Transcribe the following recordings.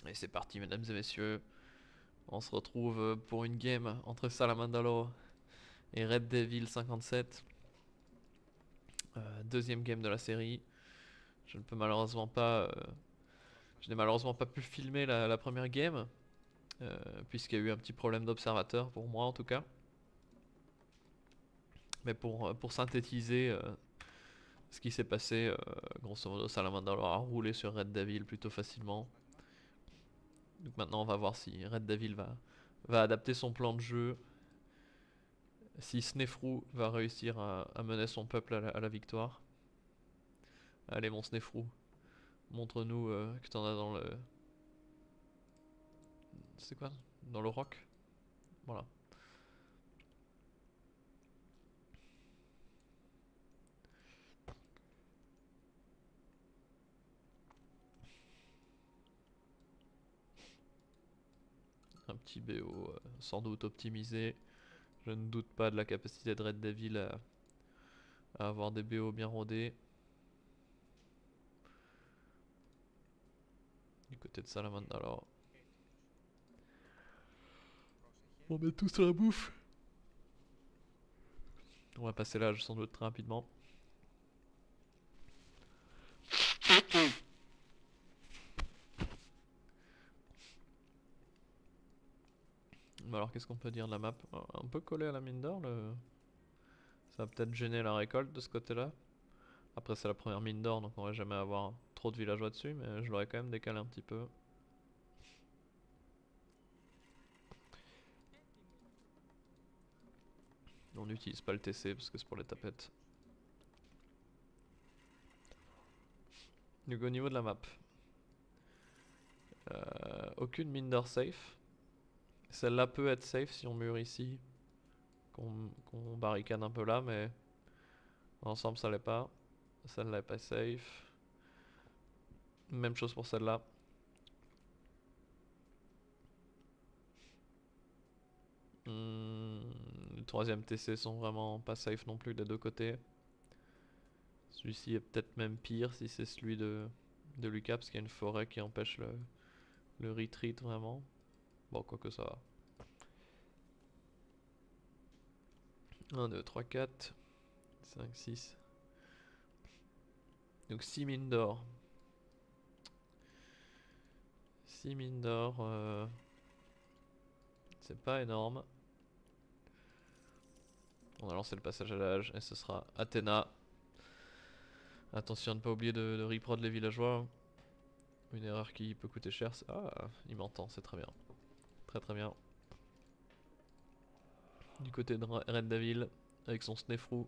Et c'est parti, mesdames et messieurs. On se retrouve pour une game entre Salamandalo et Red Devil 57. Deuxième game de la série. Je ne peux malheureusement pas. Je n'ai malheureusement pas pu filmer la première game. Puisqu'il y a eu un petit problème d'observateur, pour moi en tout cas. Mais pour synthétiser ce qui s'est passé, grosso modo, Salamandalo a roulé sur Red Devil plutôt facilement. Donc maintenant, on va voir si Red Devil va adapter son plan de jeu. Si Snefrou va réussir à mener son peuple à la victoire. Allez mon Snefrou, montre-nous que t'en as dans le... C'est quoi? Dans le roc. Voilà. Un petit BO sans doute optimisé. Je ne doute pas de la capacité de Red Devil à avoir des BO bien rodés. Du côté de Salamandre alors. On met tous la bouffe. On va passer l'âge sans doute très rapidement. Alors qu'est-ce qu'on peut dire de la map? Un peu collé à la mine d'or, ça va peut-être gêner la récolte de ce côté-là. Après c'est la première mine d'or donc on va jamais avoir trop de villageois dessus, mais je l'aurais quand même décalé un petit peu. On n'utilise pas le TC parce que c'est pour les tapettes. Donc au niveau de la map, aucune mine d'or safe. Celle-là peut être safe si on mure ici, qu'on barricade un peu là, mais ensemble ça l'est pas. Celle-là est pas safe. Même chose pour celle-là. Le troisième TC sont vraiment pas safe non plus des deux côtés. Celui-ci est peut-être même pire si c'est celui de Lucas parce qu'il y a une forêt qui empêche le retreat vraiment. Bon, quoique ça va. 1, 2, 3, 4, 5, 6. Donc 6 mines d'or. 6 mines d'or, c'est pas énorme. On a lancé le passage à l'âge et ce sera Athéna. Attention à ne pas oublier de reprod les villageois. Une erreur qui peut coûter cher. Ah, il m'entend, c'est très bien. Très très bien. Du côté de Red Devil, avec son Snefrou,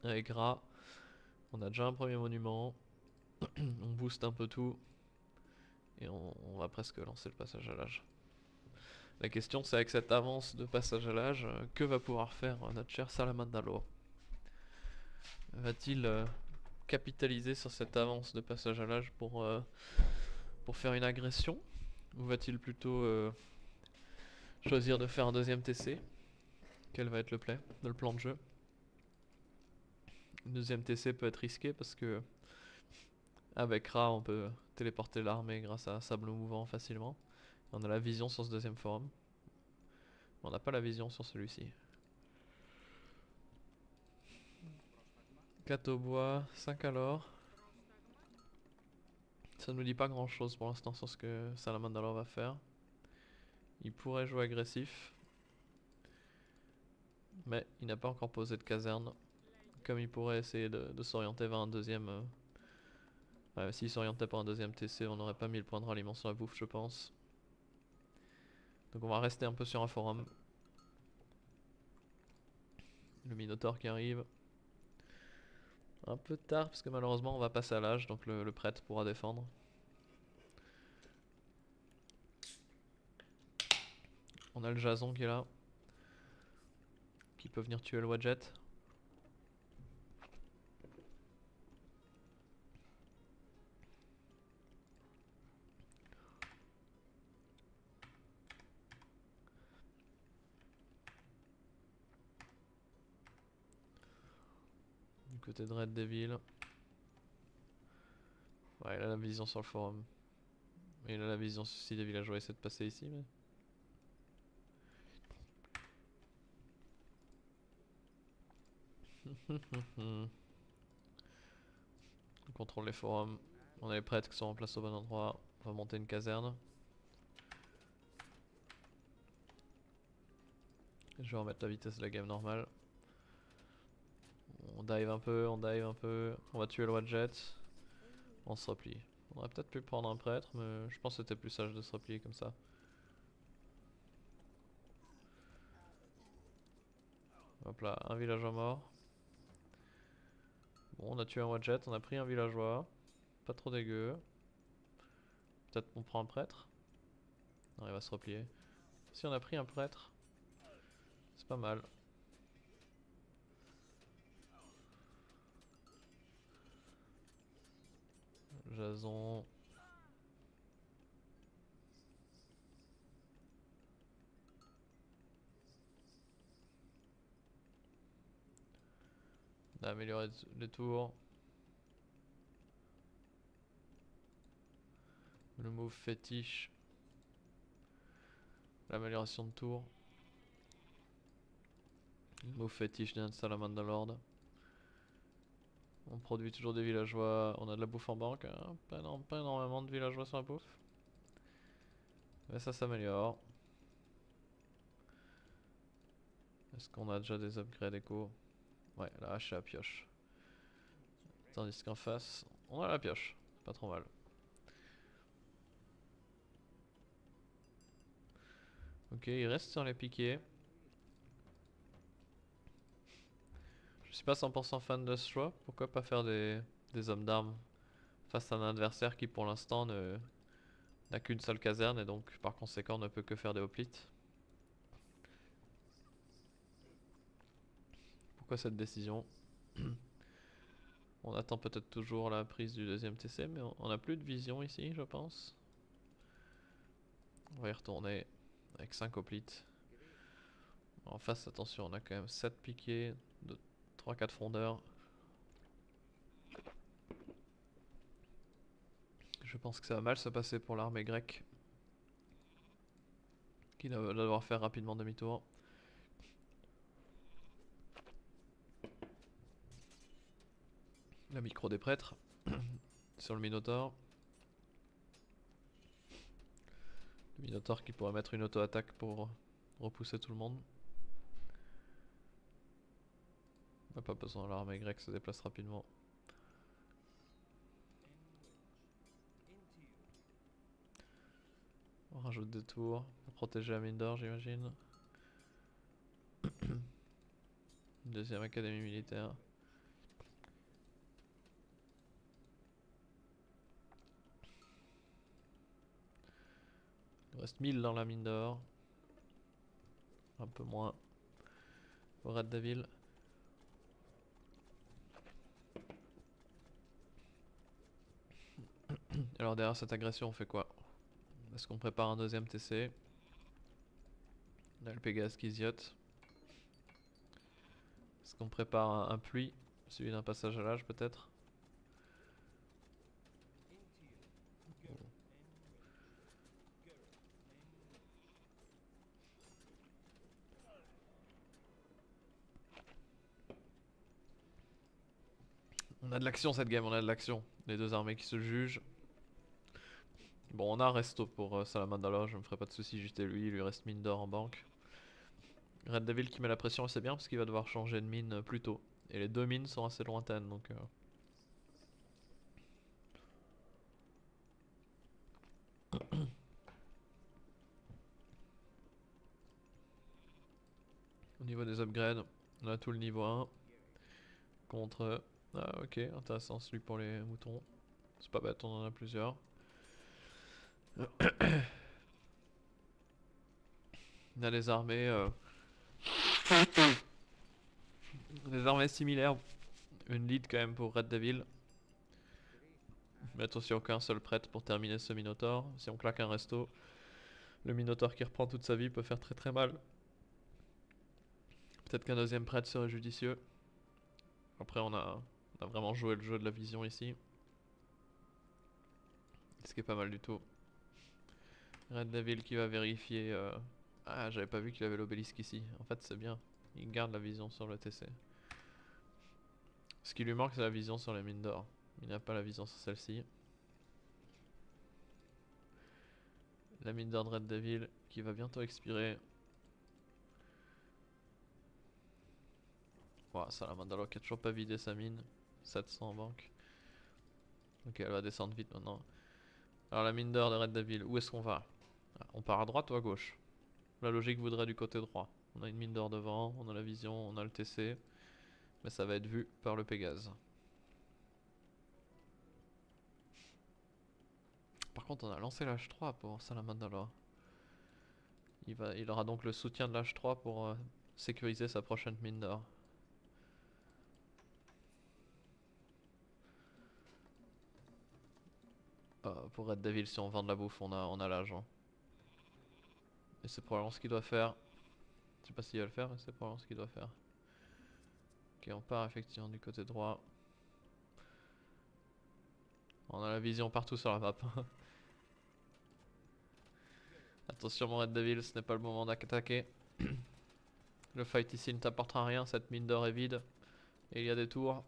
avec Ra, on a déjà un premier monument. On booste un peu tout. Et on va presque lancer le passage à l'âge. La question c'est avec cette avance de passage à l'âge, que va pouvoir faire notre cher Salamandalo? Va-t-il capitaliser sur cette avance de passage à l'âge pour faire une agression? Ou va-t-il plutôt choisir de faire un deuxième TC? Quel va être le plan de jeu? Une deuxième TC peut être risqué parce que avec Ra on peut téléporter l'armée grâce à Sable Mouvant facilement. On a la vision sur ce deuxième forum. On n'a pas la vision sur celui-ci. 4 au bois, 5 à l'or. Ça ne nous dit pas grand chose pour l'instant sur ce que Salamandalor va faire. Il pourrait jouer agressif. Mais il n'a pas encore posé de caserne. Comme il pourrait essayer de s'orienter vers un deuxième... Ouais, s'il s'orientait par un deuxième TC, on n'aurait pas mis le point de ralliement sur la bouffe, je pense. Donc on va rester un peu sur un forum. Le Minotaur qui arrive. Un peu tard, parce que malheureusement on va passer à l'âge, donc le prêtre pourra défendre. On a le Jason qui est là. Qui peut venir tuer le Wadjet. Du côté de Red Devil. Ouais, il a la vision sur le forum. Il a la vision si des villageois essaient de passer ici, mais... On contrôle les forums. On a les prêtres qui sont en place au bon endroit. On va monter une caserne. Je vais remettre la vitesse de la game normale. On dive un peu, on dive un peu. On va tuer le Wadjet. On se replie. On aurait peut-être pu prendre un prêtre, mais je pense que c'était plus sage de se replier comme ça. Hop là, un villageois mort. Bon, on a tué un Wadjet, on a pris un villageois. Pas trop dégueu. Peut-être qu'on prend un prêtre. Non, il va se replier. Si on a pris un prêtre, c'est pas mal. Jason. On a amélioré les tours. Le move fétiche. L'amélioration de tour. Le move fétiche d'un Salamander Lord. On produit toujours des villageois. On a de la bouffe en banque. Hein. Pas énormément de villageois sur la bouffe. Mais ça s'améliore. Est-ce qu'on a déjà des upgrades éco? Ouais, la hache et la pioche. Tandis qu'en face, on a la pioche. Pas trop mal. Ok, il reste sur les piquets. Je suis pas 100% fan de ce choix. Pourquoi pas faire des hommes d'armes face à un adversaire qui pour l'instant n'a qu'une seule caserne et donc par conséquent ne peut que faire des hoplites. Pourquoi cette décision? On attend peut-être toujours la prise du deuxième TC, mais on a plus de vision ici, je pense. On va y retourner avec 5 hoplites. En face, attention, on a quand même 7 piquets, 3-4 frondeurs. Je pense que ça va mal se passer pour l'armée grecque, qui va devoir faire rapidement demi-tour. La micro des prêtres sur le Minotaur. Le Minotaur qui pourrait mettre une auto-attaque pour repousser tout le monde. On n'a pas besoin, l'armée grecque se déplace rapidement. On rajoute des tours pour protéger la mine d'or, j'imagine. Deuxième académie militaire. Il reste 1000 dans la mine d'or. Un peu moins au Red Devil. Alors derrière cette agression on fait quoi? Est-ce qu'on prépare un deuxième TC? On a le Pégase qui ziote. Est-ce qu'on prépare un pluie suivi d'un passage à l'âge peut-être? On a de l'action cette game, on a de l'action. Les deux armées qui se jugent. Bon, on a un resto pour Salamandala, je me ferai pas de soucis, juste lui, il lui reste mine d'or en banque. Red Devil qui met la pression, c'est bien parce qu'il va devoir changer de mine plus tôt. Et les deux mines sont assez lointaines donc. Au niveau des upgrades, on a tout le niveau 1 contre. Ah, ok, intéressant celui pour les moutons. C'est pas bête, on en a plusieurs. On a les armées. Des armées similaires. Une lead quand même pour Red Devil. Mais attention, qu'un seul prêtre pour terminer ce Minotaur. Si on claque un resto, le Minotaur qui reprend toute sa vie peut faire très très mal. Peut-être qu'un deuxième prêtre serait judicieux. Après on a vraiment joué le jeu de la vision ici. Ce qui est pas mal du tout. Red Devil qui va vérifier. Ah, j'avais pas vu qu'il avait l'obélisque ici. En fait, c'est bien. Il garde la vision sur le TC. Ce qui lui manque, c'est la vision sur les mines d'or. Il n'a pas la vision sur celle-ci. La mine d'or de Red Devil qui va bientôt expirer. Voilà, Salamandalo qui a toujours pas vidé sa mine. 700 en banque. Ok, elle va descendre vite maintenant. Alors la mine d'or de Red Devil, où est-ce qu'on va? On part à droite ou à gauche? La logique voudrait du côté droit. On a une mine d'or devant, on a la vision, on a le TC. Mais ça va être vu par le Pégase. Par contre, on a lancé l'H3 pour Salamandalo. Il aura donc le soutien de l'H3 pour sécuriser sa prochaine mine d'or. Pour Red Devil, si on vend de la bouffe, on a l'argent. Et c'est probablement ce qu'il doit faire. Je sais pas s'il va le faire, mais c'est probablement ce qu'il doit faire. Ok, on part effectivement du côté droit. On a la vision partout sur la map. Attention mon Red Devil, ce n'est pas le moment d'attaquer. Le fight ici ne t'apportera rien, cette mine d'or est vide. Et il y a des tours.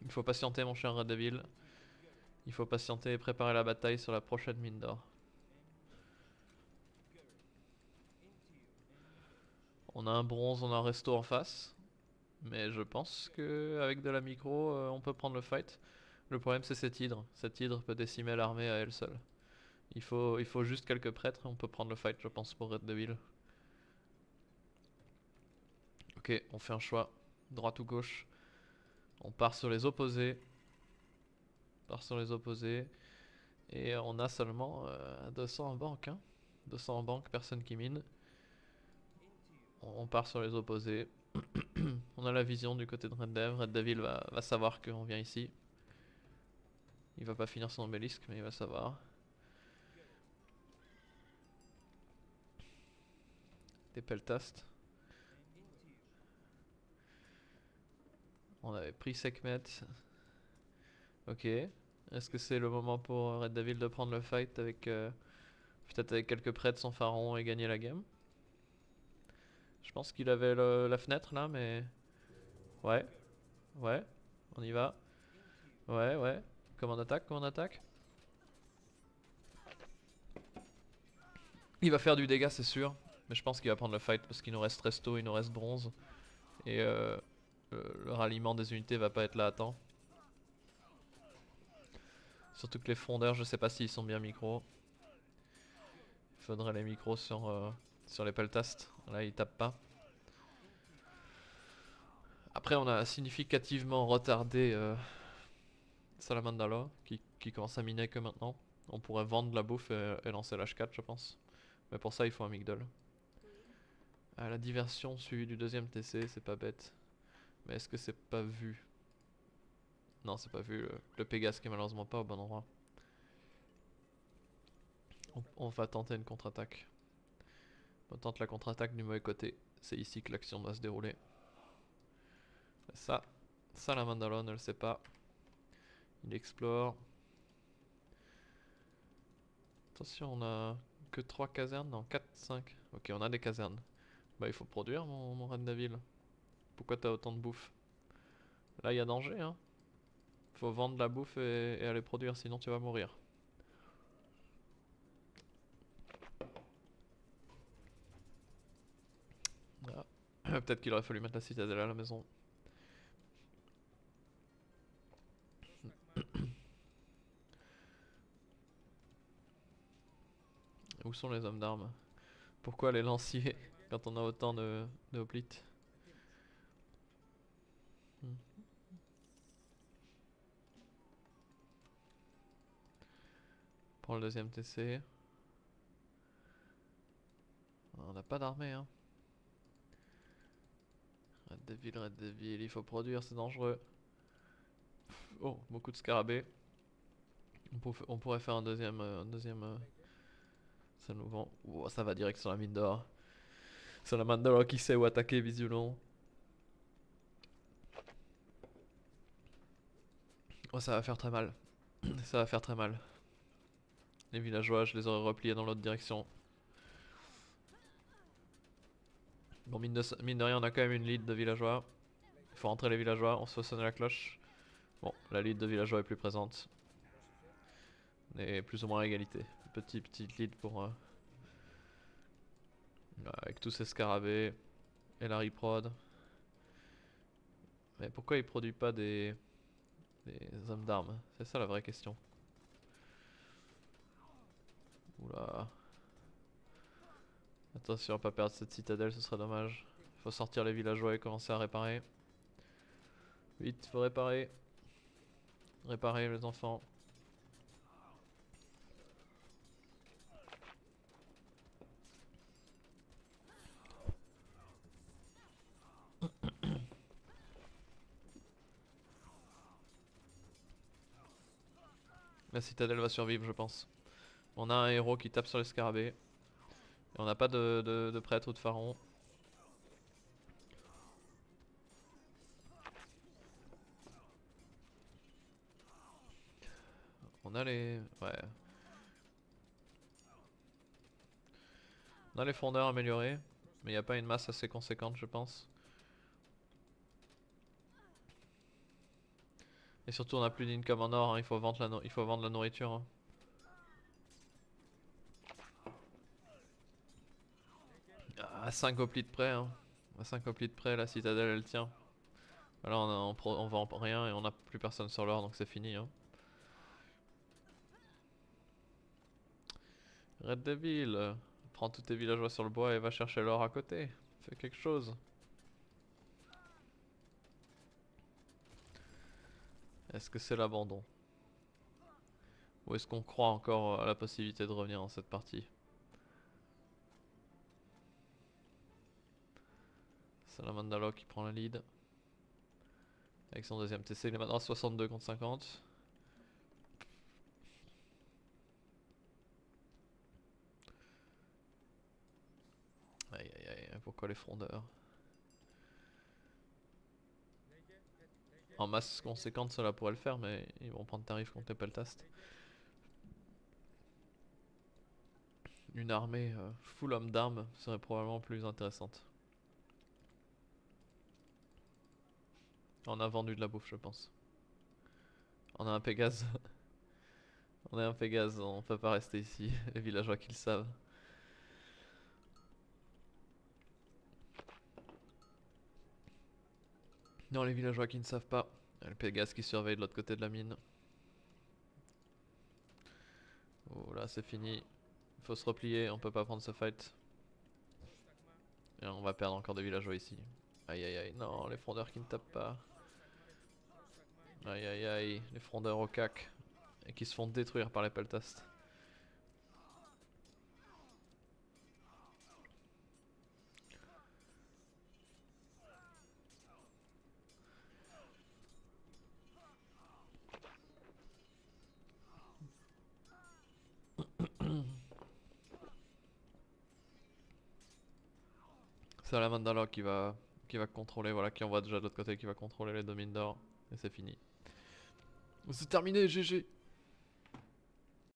Il faut patienter mon cher Red Devil. Il faut patienter et préparer la bataille sur la prochaine mine d'or. On a un bronze, on a un resto en face. Mais je pense qu'avec de la micro, on peut prendre le fight. Le problème c'est cette hydre. Cette hydre peut décimer l'armée à elle seule. Il faut juste quelques prêtres et on peut prendre le fight je pense pour Red Devil. Ok, on fait un choix. Droite ou gauche. On part sur les opposés. On part sur les opposés. Et on a seulement 200 en banque. Hein. 200 en banque, personne qui mine. On part sur les opposés. On a la vision du côté de Red Dev. Red Devil va savoir qu'on vient ici. Il va pas finir son obélisque, mais il va savoir. Des peltastes. On avait pris Sekhmet. Ok. Est-ce que c'est le moment pour Red Devil de prendre le fight avec peut-être avec quelques prêtres sans pharaon et gagner la game? Je pense qu'il avait la fenêtre là, mais ouais, ouais, on y va. Ouais, ouais. Comment on attaque? Comment on attaque? Il va faire du dégât, c'est sûr. Mais je pense qu'il va prendre le fight parce qu'il nous reste resto, il nous reste bronze. Et le ralliement des unités va pas être là à temps. Surtout que les frondeurs, je sais pas s'ils sont bien micros. Il faudrait les micros sur les peltastes. Là, ils tapent pas. Après, on a significativement retardé Salamandala qui commence à miner que maintenant. On pourrait vendre la bouffe et lancer l'H4, je pense. Mais pour ça, il faut un Migdol. La diversion suivie du deuxième TC, c'est pas bête. Mais est-ce que c'est pas vu? Non, c'est pas vu. Le Pégase qui est malheureusement pas au bon endroit. On va tenter une contre-attaque. On tente la contre-attaque du mauvais côté. C'est ici que l'action doit se dérouler. Ça la Mandala ne le sait pas. Il explore. Attention, on a que 3 casernes. Non, 4, 5. Ok, on a des casernes. Bah, il faut produire, mon Red Devil. Pourquoi t'as autant de bouffe? Là, il y a danger, hein. Faut vendre la bouffe et aller produire, sinon tu vas mourir. Ah. Peut-être qu'il aurait fallu mettre la citadelle à la maison. Où sont les hommes d'armes? Pourquoi les lanciers quand on a autant de hoplites? Hmm. Prends le deuxième TC. On n'a pas d'armée, hein. Red Devil, il faut produire, c'est dangereux. Oh, beaucoup de scarabées. On pourrait faire un deuxième. Ça nous vend. Oh, ça va direct sur la mine d'or. Sur la mine d'or qui sait où attaquer, visuellement. Oh, ça va faire très mal. Ça va faire très mal. Les villageois, je les aurais repliés dans l'autre direction. Bon, mine de rien, on a quand même une lead de villageois. Il faut rentrer les villageois, on se fait sonner la cloche. Bon, la lead de villageois est plus présente. On est plus ou moins à égalité. Petite lead pour... avec tous ces scarabées et la reprod. Mais pourquoi il produit pas des hommes d'armes? C'est ça la vraie question. Oula. Attention à pas perdre cette citadelle, ce serait dommage. Faut sortir les villageois et commencer à réparer. Vite, faut réparer. Réparer les enfants. La citadelle va survivre, je pense. On a un héros qui tape sur les scarabées. Et on n'a pas de prêtre ou de pharaon. On a les... Ouais. On a les fondeurs améliorés. Mais il n'y a pas une masse assez conséquente, je pense. Et surtout, on n'a plus d'income en or, hein. Il faut vendre la nourriture. Hein. À 5 hoplites près, hein. À 5 hoplites près, la citadelle elle tient. Là on vend rien et on n'a plus personne sur l'or donc c'est fini. Hein. Red Devil, prends tous tes villageois sur le bois et va chercher l'or à côté. Fais quelque chose. Est-ce que c'est l'abandon? Ou est-ce qu'on croit encore à la possibilité de revenir dans cette partie? C'est la Mandalore qui prend la lead. Avec son deuxième TC, il est maintenant à 62 contre 50. Aïe aïe aïe, pourquoi les frondeurs? En masse conséquente cela pourrait le faire mais ils vont prendre tarif contre les peltastes. Une armée full homme d'armes serait probablement plus intéressante. On a vendu de la bouffe je pense. On a un Pégase. On a un Pégase, on peut pas rester ici. Les villageois qui le savent. Non, les villageois qui ne savent pas. Il y a le Pégase qui surveille de l'autre côté de la mine. Oh là c'est fini. Faut se replier, on peut pas prendre ce fight. Et on va perdre encore des villageois ici. Aïe aïe aïe, non, les frondeurs qui ne tapent pas. Aïe aïe aïe, les frondeurs au cac. Et qui se font détruire par les peltastes. C'est la Mandalore qui va contrôler, voilà, qui envoie déjà de l'autre côté, qui va contrôler les deux mines d'or. Et c'est fini. C'est terminé, GG.